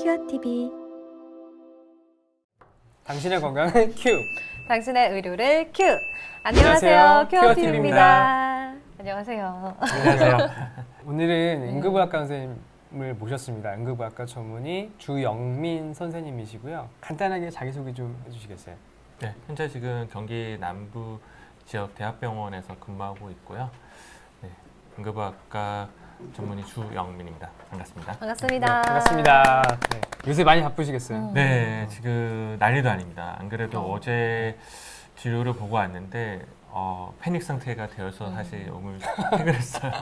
큐어TV. 당신의 건강은 큐! 당신의 의료를 큐! 안녕하세요, 큐어TV입니다. 안녕하세요. 안녕하세요. 오늘은 응급의학과 선생님을 모셨습니다. 응급의학과 전문의 주영민 선생님이시고요. 간단하게 자기소개 좀 해주시겠어요? 네, 현재 지금 경기 남부 지역 대학병원에서 근무하고 있고요. 네, 응급의학과 전문의 주영민입니다. 반갑습니다. 반갑습니다. 네, 반갑습니다. 네, 요새 많이 바쁘시겠어요? 네, 지금 난리도 아닙니다. 안 그래도 어제 진료를 보고 왔는데 패닉 상태가 되어서 사실 오늘 퇴근했어요.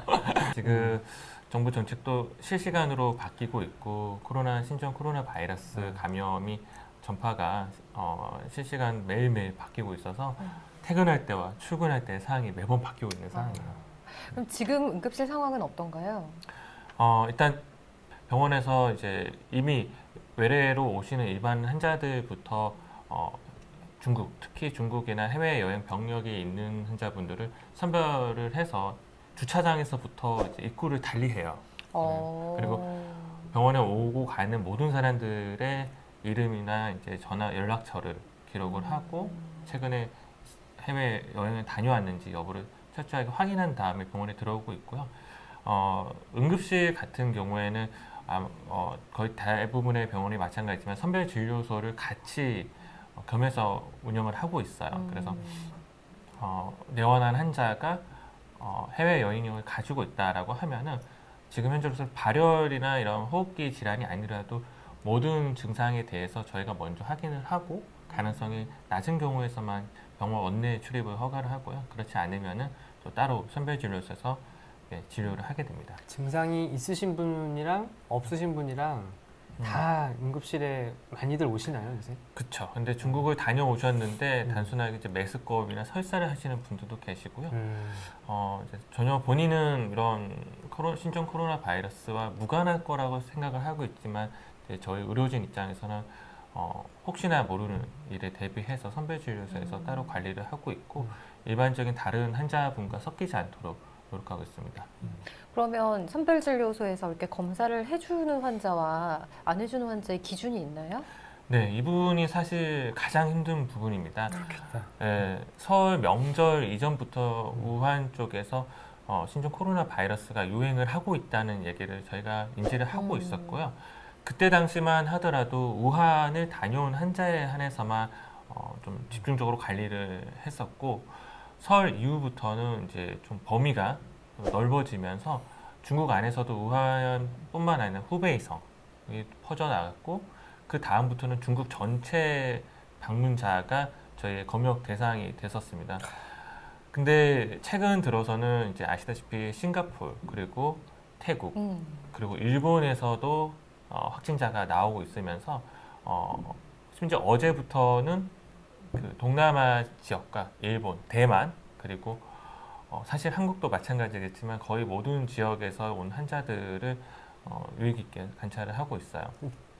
지금 정부 정책도 실시간으로 바뀌고 있고 신종 코로나 바이러스 감염이 전파가 실시간 매일매일 바뀌고 있어서 퇴근할 때와 출근할 때의 상황이 매번 바뀌고 있는 상황이에요. 그럼 지금 응급실 상황은 어떤가요? 일단 병원에서 이제 이미 외래로 오시는 일반 환자들부터 중국, 특히 중국이나 해외 여행 병력이 있는 환자분들을 선별을 해서 주차장에서부터 이제 입구를 달리해요. 그리고 병원에 오고 가는 모든 사람들의 이름이나 이제 전화 연락처를 기록을 하고 최근에 해외 여행을 다녀왔는지 여부를 철저하게 확인한 다음에 병원에 들어오고 있고요. 응급실 같은 경우에는 거의 대부분의 병원이 마찬가지지만 선별 진료소를 같이 겸해서 운영을 하고 있어요. 그래서 내원한 환자가 해외 여행력을 가지고 있다라고 하면은 지금 현재로서 발열이나 이런 호흡기 질환이 아니라도 모든 증상에 대해서 저희가 먼저 확인을 하고 가능성이 낮은 경우에서만 병원 원내 출입을 허가를 하고요. 그렇지 않으면은 또 따로 선별진료소에서 진료를 하게 됩니다. 증상이 있으신 분이랑 없으신 분이랑 다 응급실에 많이들 오시나요, 요새? 그렇죠. 근데 중국을 다녀오셨는데 단순하게 이제 메스꺼움이나 설사를 하시는 분들도 계시고요. 이제 전혀 본인은 이런 신종 코로나 바이러스와 무관할 거라고 생각을 하고 있지만 이제 저희 의료진 입장에서는 혹시나 모르는 일에 대비해서 선별진료소에서 따로 관리를 하고 있고 일반적인 다른 환자분과 섞이지 않도록 노력하고 있습니다. 그러면 선별진료소에서 이렇게 검사를 해주는 환자와 안 해주는 환자의 기준이 있나요? 네, 이분이 사실 가장 힘든 부분입니다. 그렇겠다. 설 명절 이전부터 우한 쪽에서 신종 코로나 바이러스가 유행을 하고 있다는 얘기를 저희가 인지를 하고 있었고요. 그때 당시만 하더라도 우한을 다녀온 환자에 한해서만 좀 집중적으로 관리를 했었고 설 이후부터는 이제 좀 범위가 넓어지면서 중국 안에서도 우한뿐만 아니라 후베이성이 퍼져나갔고 그 다음부터는 중국 전체 방문자가 저희의 검역 대상이 됐었습니다. 근데 최근 들어서는 이제 아시다시피 싱가포르 그리고 태국 그리고 일본에서도 확진자가 나오고 있으면서 심지어 어제부터는 그 동남아 지역과 일본, 대만 그리고 사실 한국도 마찬가지겠지만 거의 모든 지역에서 온 환자들을 유의 깊게 관찰을 하고 있어요.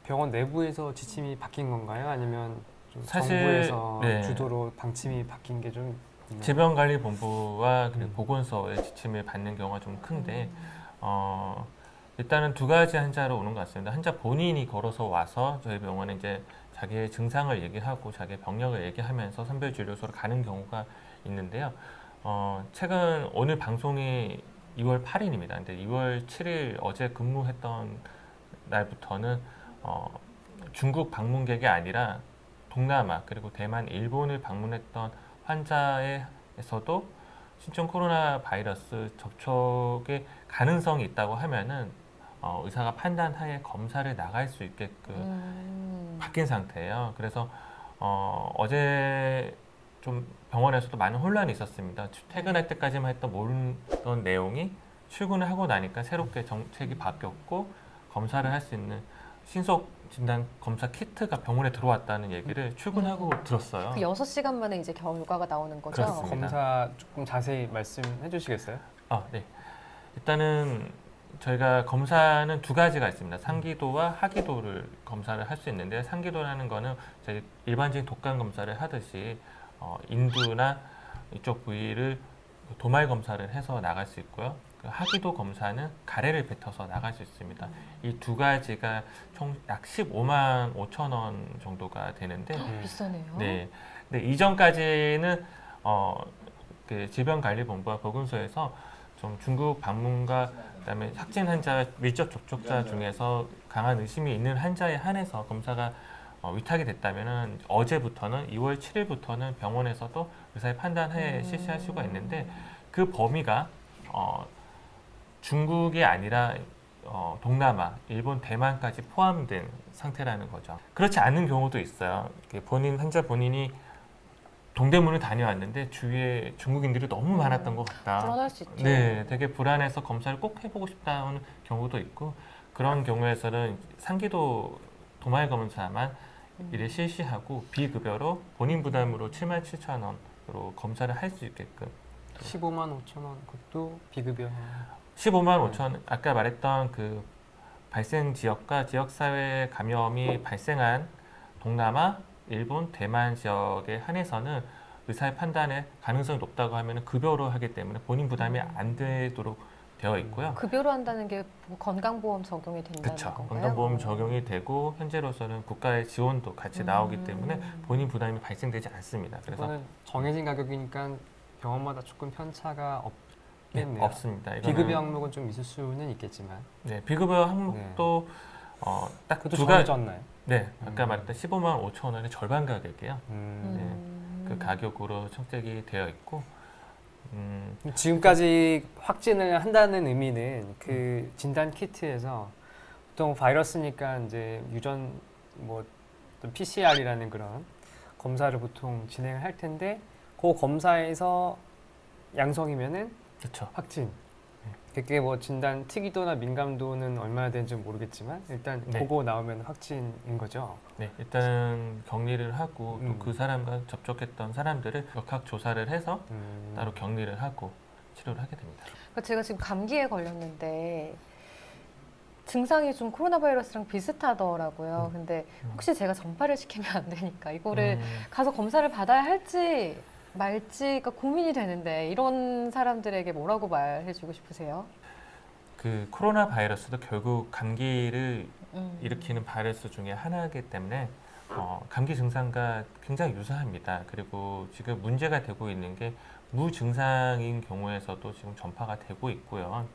병원 내부에서 지침이 바뀐 건가요? 아니면 좀 사실, 정부에서 네. 주도로 방침이 바뀐 게 좀 있나요? 질병관리본부와 그리고 보건소의 지침을 받는 경우가 좀 큰데 일단은 두 가지 환자로 오는 것 같습니다. 환자 본인이 걸어서 와서 저희 병원에 이제 자기의 증상을 얘기하고 자기의 병력을 얘기하면서 선별진료소로 가는 경우가 있는데요. 최근 오늘 방송이 2월 8일입니다. 근데 2월 7일 어제 근무했던 날부터는 중국 방문객이 아니라 동남아 그리고 대만, 일본을 방문했던 환자에서도 신종 코로나 바이러스 접촉의 가능성이 있다고 하면은 의사가 판단하에 검사를 나갈 수 있게끔 바뀐 상태예요. 그래서 어제 좀 병원에서도 많은 혼란이 있었습니다. 퇴근할 때까지만 했던 모르던 내용이 출근을 하고 나니까 새롭게 정책이 바뀌었고 검사를 할 수 있는 신속 진단 검사 키트가 병원에 들어왔다는 얘기를 출근하고 들었어요. 그 6시간 만에 이제 결과가 나오는 거죠? 그렇습니다. 검사 조금 자세히 말씀해 주시겠어요? 네. 일단은 저희가 검사는 두 가지가 있습니다. 상기도와 하기도를 검사를 할 수 있는데 상기도라는 거는 저희 일반적인 독감 검사를 하듯이 인두나 이쪽 부위를 도말 검사를 해서 나갈 수 있고요. 그 하기도 검사는 가래를 뱉어서 나갈 수 있습니다. 이 두 가지가 총 약 15만 5천 원 정도가 되는데, 비싸네요. 네, 근데 이전까지는 그 질병관리본부와 보건소에서 좀 중국 방문과 그다음에 확진 환자, 밀접 접촉자 중에서 강한 의심이 있는 환자에 한해서 검사가 위탁이 됐다면은 어제부터는 2월 7일부터는 병원에서도 의사의 판단하에 실시할 수가 있는데 그 범위가 중국이 아니라 동남아, 일본, 대만까지 포함된 상태라는 거죠. 그렇지 않은 경우도 있어요. 환자 본인이 동대문을 다녀왔는데 주위에 중국인들이 너무 많았던 것 같다. 불안할 수 있죠. 네, 되게 불안해서 검사를 꼭 해보고 싶다는 경우도 있고 그런 경우에서는 상기도 도말 검사만 이를 실시하고 비급여로 본인 부담으로 7만 7천 원으로 검사를 할 수 있게끔 15만 5천 원 그것도 비급여. 15만 5천 원 아까 말했던 그 발생 지역과 지역사회 감염이 발생한 동남아, 일본, 대만 지역에 한해서는 의사의 판단에 가능성이 높다고 하면 급여로 하기 때문에 본인 부담이 안 되도록 되어 있고요. 급여로 한다는 게 뭐 건강보험 적용이 된다는 그렇죠. 건가요? 건강보험 적용이 되고 현재로서는 국가의 지원도 같이 나오기 때문에 본인 부담이 발생되지 않습니다. 그래서 이거는 정해진 가격이니까 병원마다 조금 편차가 없겠네요. 없습니다. 이거는- 비급여 항목은 좀 있을 수는 있겠지만 네, 비급여 항목도 딱 그것도 두 가지. 정해졌나요? 네, 아까 말했던 15만 5천 원의 절반 가격이에요. 그 그 가격으로 책정이 되어 있고 지금까지 확진을 한다는 의미는 그 진단 키트에서 보통 바이러스니까 이제 유전 뭐 PCR이라는 그런 검사를 보통 진행을 할 텐데 그 검사에서 양성이면은 그렇죠. 확진. 그게 뭐 진단 특이도나 민감도는 얼마나 되는지 모르겠지만 일단 네. 보고 나오면 확진인 거죠. 네, 일단 격리를 하고 또 음. 그 사람과 접촉했던 사람들을 역학 조사를 해서 음. 따로 격리를 하고 치료를 하게 됩니다. 제가 지금 감기에 걸렸는데 증상이 좀 코로나 바이러스랑 비슷하더라고요. 근데 혹시 제가 전파를 시키면 안 되니까 이거를 가서 검사를 받아야 할지 말지가 고민이 되는데 이런 사람들에게 뭐라고 말해주고 싶으세요? 그 코로나 바이러스도 결국 감기를 음. 일으키는 바이러스 중에 하나이기 때문에 감기 증상과 굉장히 유사합니다. 그리고 지금 문제가 되고 있는 게 무증상인 경우에서도 지금 전파가 되고 있고요.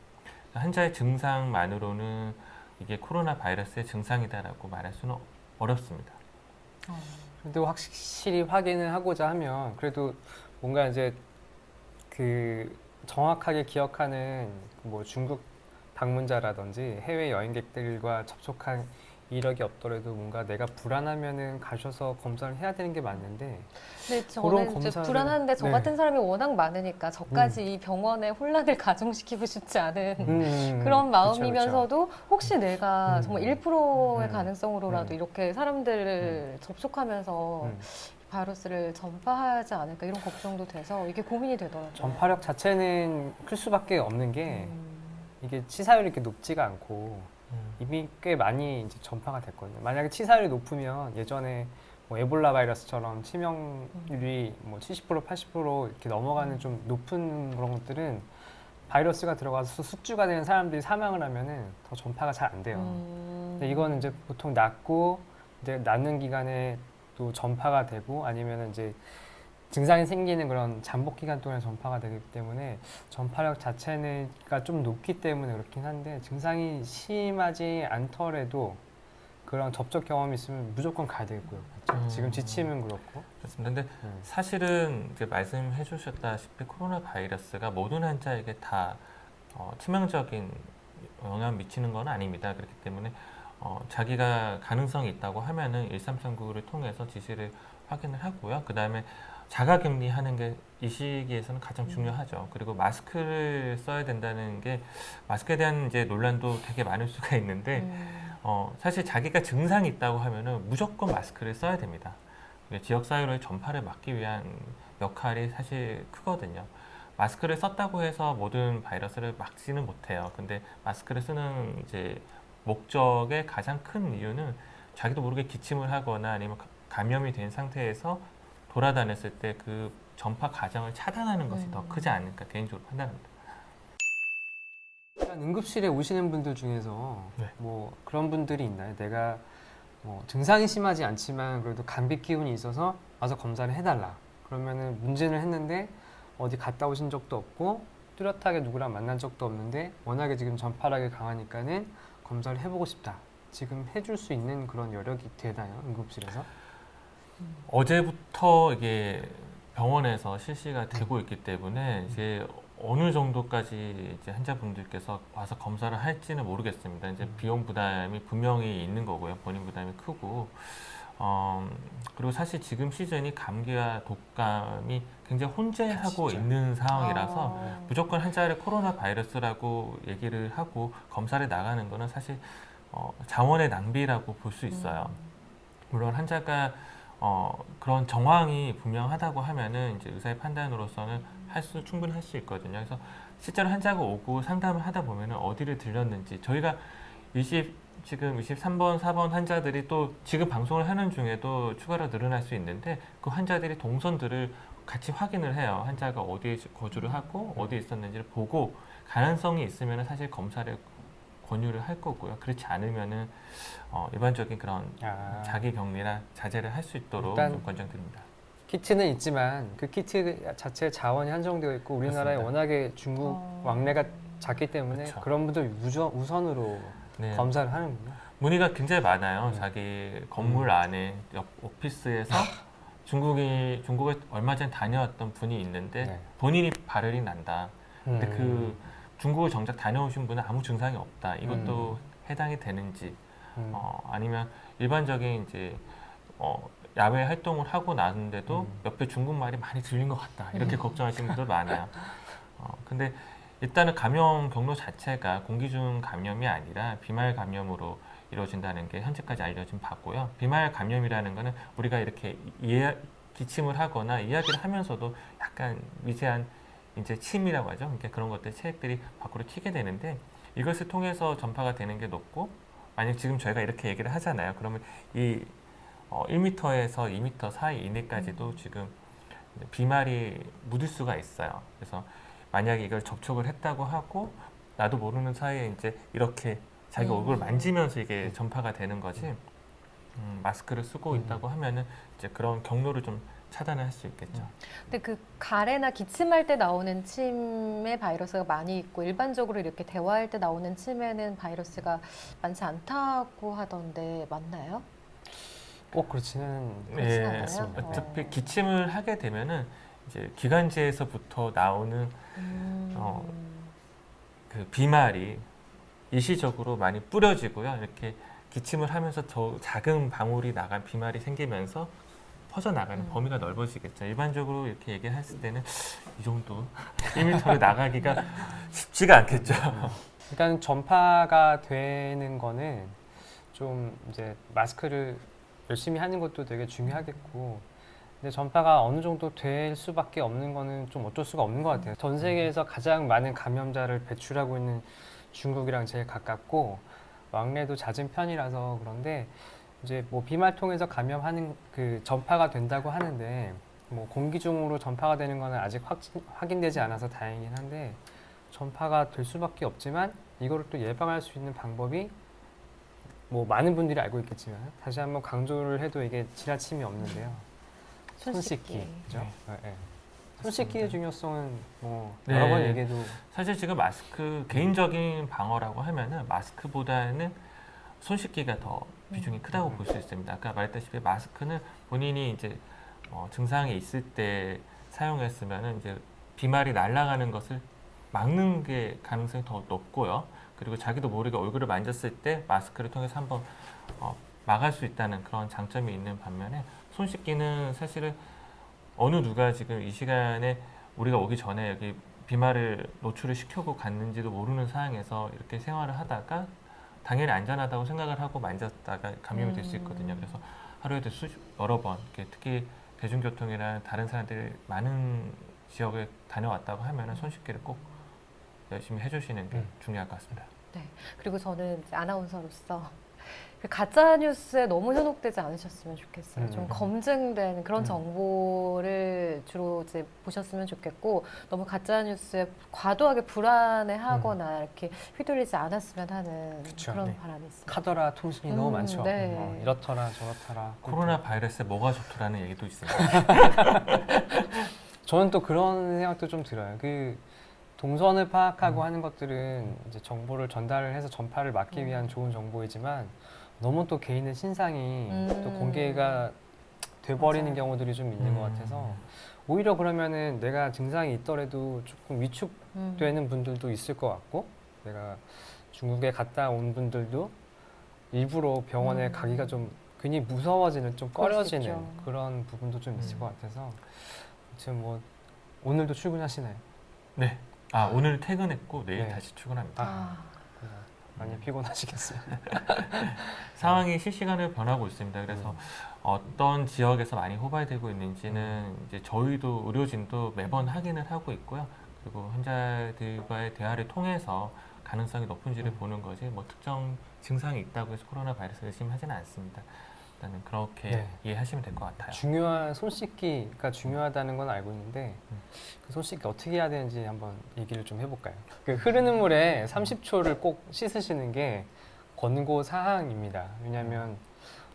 환자의 증상만으로는 이게 코로나 바이러스의 증상이다라고 말할 수는 어렵습니다. 그래도 확실히 확인을 하고자 하면 그래도 뭔가 이제 그 정확하게 기억하는 뭐 중국 방문자라든지 해외 여행객들과 접촉한 이력이 없더라도 뭔가 내가 불안하면은 가셔서 검사를 해야 되는 게 맞는데 근데 그런 저는 이제 검사를- 불안한데 저 네. 같은 사람이 워낙 많으니까 저까지 이 병원에 혼란을 가중시키고 싶지 않은 그런 마음이면서도 혹시 내가 정말 1%의 가능성으로라도 이렇게 사람들을 접촉하면서 바이러스를 전파하지 않을까 이런 걱정도 돼서 이게 고민이 되더라고요. 전파력 자체는 클 수밖에 없는 게 이게 치사율이 이렇게 높지가 않고 이미 꽤 많이 이제 전파가 됐거든요. 만약에 치사율이 높으면 예전에 뭐 에볼라 바이러스처럼 치명률이 뭐 70% 80% 이렇게 넘어가는 좀 높은 그런 것들은 바이러스가 들어가서 숙주가 되는 사람들이 사망을 하면은 더 전파가 잘 안 돼요. 근데 이거는 이제 보통 낫고 이제 낫는 기간에 또 전파가 되고 아니면은 이제 증상이 생기는 그런 잠복 기간 동안에 전파가 되기 때문에 전파력 자체가 좀 높기 때문에 그렇긴 한데 증상이 심하지 않더라도 그런 접촉 경험이 있으면 무조건 가야 되겠고요. 그렇죠? 지금 지침은 그렇고. 그렇습니다. 근데 사실은 이제 말씀해 주셨다시피 코로나 바이러스가 모든 환자에게 다 치명적인 영향을 미치는 건 아닙니다. 그렇기 때문에 자기가 가능성이 있다고 하면은 1339를 통해서 지시를 확인을 하고요. 그 다음에 자가격리하는 게 이 시기에서는 가장 중요하죠. 그리고 마스크를 써야 된다는 게 마스크에 대한 이제 논란도 되게 많을 수가 있는데 사실 자기가 증상이 있다고 하면은 무조건 마스크를 써야 됩니다. 지역사회로의 전파를 막기 위한 역할이 사실 크거든요. 마스크를 썼다고 해서 모든 바이러스를 막지는 못해요. 근데 마스크를 쓰는 이제 목적의 가장 큰 이유는 자기도 모르게 기침을 하거나 아니면 감염이 된 상태에서 돌아다녔을 때 그 전파 과정을 차단하는 것이 더 크지 않을까 개인적으로 판단합니다. 응급실에 오시는 분들 중에서 네. 뭐 그런 분들이 있나요? 내가 뭐 증상이 심하지 않지만 그래도 감기 기운이 있어서 와서 검사를 해달라. 그러면은 문진을 했는데 어디 갔다 오신 적도 없고 뚜렷하게 누구랑 만난 적도 없는데 워낙에 지금 전파력이 강하니까는 검사를 해보고 싶다. 지금 해줄 수 있는 그런 여력이 되나요? 응급실에서? 어제부터 이게 병원에서 실시가 되고 있기 때문에 이제 어느 정도까지 이제 환자분들께서 와서 검사를 할지는 모르겠습니다. 이제 비용 부담이 분명히 있는 거고요. 본인 부담이 크고. 그리고 사실 지금 시즌이 감기와 독감이 굉장히 혼재하고 진짜. 있는 상황이라서 무조건 환자를 코로나 바이러스라고 얘기를 하고 검사를 나가는 거는 사실 자원의 낭비라고 볼 수 있어요. 물론 환자가 그런 정황이 분명하다고 하면은 이제 의사의 판단으로서는 충분히 할 수 있거든요. 그래서 실제로 환자가 오고 상담을 하다 보면은 어디를 들렸는지 저희가 지금 23번, 4번 환자들이 또 지금 방송을 하는 중에도 추가로 늘어날 수 있는데 그 환자들이 동선들을 같이 확인을 해요. 환자가 어디에 거주를 하고 어디에 있었는지를 보고 가능성이 있으면 사실 검사를 권유를 할 거고요. 그렇지 않으면은 일반적인 그런 자기 격리나 자제를 할 수 있도록 일단 좀 권장드립니다. 키트는 있지만 그 키트 자체 자원이 한정되어 있고 우리나라에 그렇습니다. 워낙에 중국 왕래가 작기 때문에 그쵸. 그런 분들 우선으로 네. 검사를 하는군요. 문의가 굉장히 많아요. 자기 건물 안에 옆 오피스에서 중국에 얼마 전에 다녀왔던 분이 있는데 네. 본인이 발열이 난다. 근데 그 음. 중국을 정작 다녀오신 분은 아무 증상이 없다. 이것도 해당이 되는지 아니면 일반적인 이제 야외 활동을 하고 나는데도 옆에 중국말이 많이 들린 것 같다. 이렇게 걱정하시는 분들 많아요. 근데 일단은 감염 경로 자체가 공기 중 감염이 아니라 비말 감염으로 이루어진다는 게 현재까지 알려진 바고요. 비말 감염이라는 거는 우리가 이렇게 기침을 하거나 이야기를 하면서도 약간 미세한 이제 침이라고 하죠. 그러니까 그런 것들 체액들이 밖으로 튀게 되는데 이것을 통해서 전파가 되는 게 높고 만약 지금 저희가 이렇게 얘기를 하잖아요. 그러면 이 1m에서 2m 사이 이내까지도 지금 비말이 묻을 수가 있어요. 그래서 만약에 이걸 접촉을 했다고 하고 나도 모르는 사이에 이제 이렇게 자기 얼굴을 만지면서 이게 전파가 되는 거지 마스크를 쓰고 있다고 하면은 이제 그런 경로를 좀 차단을 할 수 있겠죠. 근데 그 가래나 기침할 때 나오는 침에 바이러스가 많이 있고 일반적으로 이렇게 대화할 때 나오는 침에는 바이러스가 많지 않다고 하던데 맞나요? 꼭 그렇지는 그렇진 예, 않아요? 어차피 기침을 하게 되면은 이제 기관지에서부터 나오는 그 비말이 일시적으로 많이 뿌려지고요. 이렇게 기침을 하면서 더 작은 방울이 나간 비말이 생기면서 퍼져나가는 범위가 넓어지겠죠. 일반적으로 이렇게 얘기했을 때는 이 정도 1m로 나가기가 쉽지가 않겠죠. 그러니까 전파가 되는 거는 좀 이제 마스크를 열심히 하는 것도 되게 중요하겠고 근데 전파가 어느 정도 될 수밖에 없는 거는 좀 어쩔 수가 없는 것 같아요. 전 세계에서 가장 많은 감염자를 배출하고 있는 중국이랑 제일 가깝고 왕래도 잦은 편이라서 그런데 이제 뭐 비말 통해서 감염하는 그 전파가 된다고 하는데 뭐 공기 중으로 전파가 되는 거는 아직 확인되지 않아서 다행이긴 한데 전파가 될 수밖에 없지만 이거를 또 예방할 수 있는 방법이 뭐 많은 분들이 알고 있겠지만 다시 한번 강조를 해도 이게 지나침이 없는데요. 손 씻기, 그죠? 네. 네. 손 씻기의 중요성은 뭐 네. 여러 번 얘기해도 사실 지금 마스크 개인적인 방어라고 하면은 마스크보다는 손 씻기가 더 비중이 크다고 볼 수 있습니다. 아까 말했다시피 마스크는 본인이 이제 증상이 있을 때 사용했으면은 이제 비말이 날아가는 것을 막는 게 가능성이 더 높고요. 그리고 자기도 모르게 얼굴을 만졌을 때 마스크를 통해서 한번 막을 수 있다는 그런 장점이 있는 반면에 손 씻기는 사실은 어느 누가 지금 이 시간에 우리가 오기 전에 여기 비말을 노출을 시켜고 갔는지도 모르는 상황에서 이렇게 생활을 하다가 당연히 안전하다고 생각을 하고 만졌다가 감염이 될 수 있거든요. 그래서 하루에도 여러 번, 이렇게 특히 대중교통이나 다른 사람들이 많은 지역에 다녀왔다고 하면 손 씻기를 꼭 열심히 해주시는 게 중요할 것 같습니다. 네. 그리고 저는 이제 아나운서로서 가짜 뉴스에 너무 현혹되지 않으셨으면 좋겠어요. 좀 음. 검증된 그런 정보를 주로 이제 보셨으면 좋겠고, 너무 가짜 뉴스에 과도하게 불안해하거나 이렇게 휘둘리지 않았으면 하는 그쵸. 그런 네. 바람이 있습니다. 카더라 통신이 너무 많죠. 네. 이렇더라 저렇더라. 코로나 바이러스에 뭐가 좋더라는 얘기도 있습니다. 저는 또 그런 생각도 좀 들어요. 그 동선을 파악하고 하는 것들은 이제 정보를 전달을 해서 전파를 막기 위한 좋은 정보이지만 너무 또 개인의 신상이 또 공개가 돼버리는 맞아요. 경우들이 좀 있는 것 같아서 오히려 그러면은 내가 증상이 있더라도 조금 위축되는 분들도 있을 것 같고, 내가 중국에 갔다 온 분들도 일부러 병원에 가기가 좀 괜히 무서워지는, 좀 그럴 수 꺼려지는 있죠. 그런 부분도 좀 있을 것 같아서. 지금 뭐 오늘도 출근하시나요? 네. 아, 오늘 퇴근했고 내일 네. 다시 출근합니다. 아, 많이 피곤하시겠어요. 상황이 실시간으로 변하고 있습니다. 그래서 어떤 지역에서 많이 호발되고 있는지는 이제 저희도 의료진도 매번 확인을 하고 있고요. 그리고 환자들과의 대화를 통해서 가능성이 높은지를 보는 거지 뭐 특정 증상이 있다고 해서 코로나 바이러스 의심하지는 않습니다. 일단은 그렇게 네. 이해하시면 될 것 같아요. 중요한 손 씻기가 중요하다는 건 알고 있는데 그 손 씻기 어떻게 해야 되는지 한번 얘기를 좀 해볼까요? 그 흐르는 물에 30초를 꼭 씻으시는 게 권고 사항입니다. 왜냐하면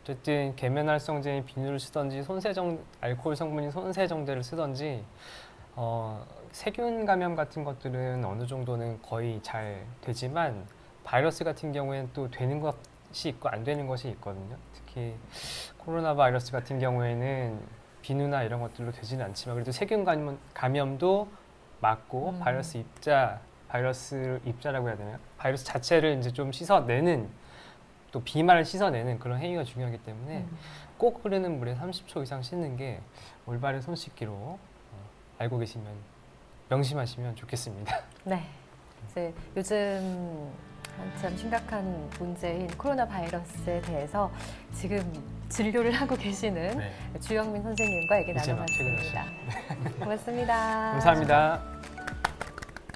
어쨌든 계면활성제인 비누를 쓰던지 손세정 알코올 성분인 손세정제를 쓰던지 세균 감염 같은 것들은 어느 정도는 거의 잘 되지만 바이러스 같은 경우에는 또 되는 것이 있고 안 되는 것이 있거든요. 특히 코로나 바이러스 같은 경우에는 비누나 이런 것들로 되지는 않지만 그래도 세균 감염도 막고 바이러스 입자라고 해야 되나요? 바이러스 자체를 이제 좀 씻어내는, 또 비말을 씻어내는 그런 행위가 중요하기 때문에 꼭 흐르는 물에 30초 이상 씻는 게 올바른 손 씻기로 알고 계시면 명심하시면 좋겠습니다. 네. 이제 요즘 한참 심각한 문제인 코로나 바이러스에 대해서 지금 진료를 하고 계시는 네. 주영민 선생님과 얘기 이제 막 나눠봤습니다. 고맙습니다. 감사합니다.